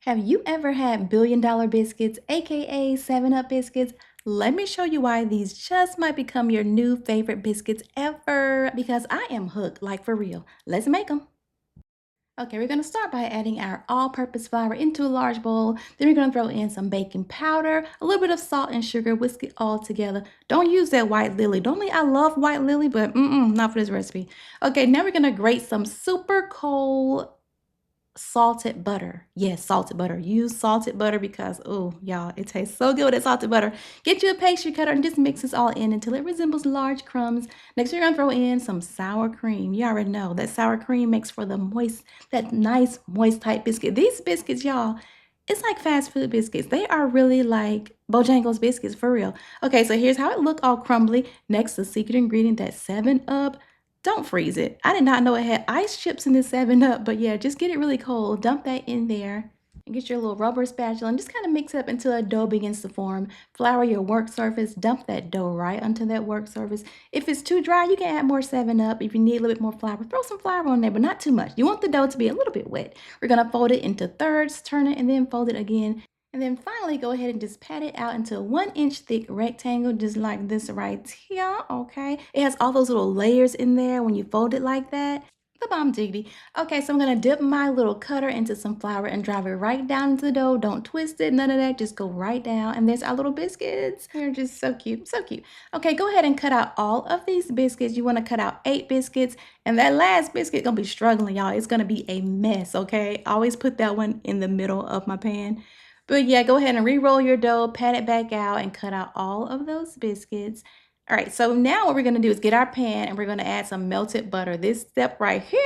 Have you ever had billion-dollar biscuits, aka 7-Up biscuits? Let me show you why these just might become your new favorite biscuits ever because I am hooked, like for real. Let's make them. Okay, we're gonna start by adding our all-purpose flour into a large bowl. Then we're gonna throw in some baking powder, a little bit of salt and sugar, whisk it all together. Don't use that white lily. Don't I love white lily, but not for this recipe. Okay, now we're gonna grate some super cold salted butter. Yes, salted butter. Use salted butter because, oh, y'all, it tastes so good with that salted butter. Get you a pastry cutter and just mix this all in until it resembles large crumbs. Next, you're gonna throw in some sour cream. You already know that sour cream makes for the moist, that nice moist type biscuit. These biscuits, y'all, it's like fast food biscuits. They are really like Bojangles biscuits for real. Okay, so here's how it look all crumbly. Next, the secret ingredient, that 7-Up. Don't freeze it. I did not know it had ice chips in this 7-Up, but yeah, just get it really cold. Dump that in there and get your little rubber spatula and just kind of mix it up until a dough begins to form. Flour your work surface. Dump that dough right onto that work surface. If it's too dry, you can add more 7-Up. If you need a little bit more flour, throw some flour on there, but not too much. You want the dough to be a little bit wet. We're going to fold it into thirds, turn it, and then fold it again. And then finally, go ahead and just pat it out into a 1-inch thick rectangle, just like this right here, okay? It has all those little layers in there when you fold it like that. The bomb diggity. Okay, so I'm gonna dip my little cutter into some flour and drive it right down into the dough. Don't twist it, none of that, just go right down. And there's our little biscuits. They're just so cute, so cute. Okay, go ahead and cut out all of these biscuits. You wanna cut out 8 biscuits, and that last biscuit gonna be struggling, y'all. It's gonna be a mess, okay? Always put that one in the middle of my pan. But yeah, go ahead and re-roll your dough, pat it back out, and cut out all of those biscuits. All right, so now what we're gonna do is get our pan and we're gonna add some melted butter. This step right here,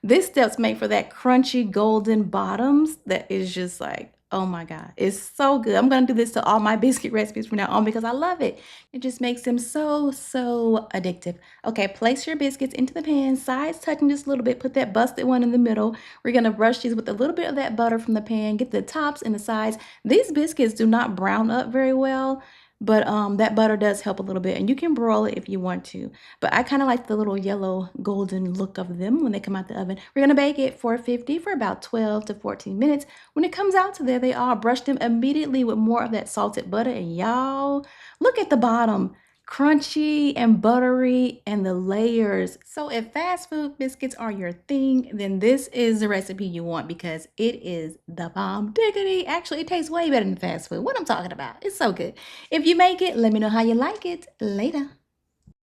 this step's made for that crunchy golden bottoms that is just like, oh my God, it's so good. I'm gonna do this to all my biscuit recipes from now on because I love it. It just makes them so, so addictive. Okay, place your biscuits into the pan, sides touching just a little bit, put that busted one in the middle. We're gonna brush these with a little bit of that butter from the pan, get the tops and the sides. These biscuits do not brown up very well, but that butter does help a little bit, and you can broil it if you want to. But I kind of like the little yellow golden look of them when they come out the oven. We're gonna bake it 450 for about 12 to 14 minutes. When it comes out to there, they all brush them immediately with more of that salted butter, and y'all, look at the bottom. Crunchy and buttery and the layers. So if fast food biscuits are your thing, then this is the recipe you want because it is the bomb diggity. Actually, it tastes way better than fast food. What I'm talking about. It's so good. If you make it, let me know how you like it. Later.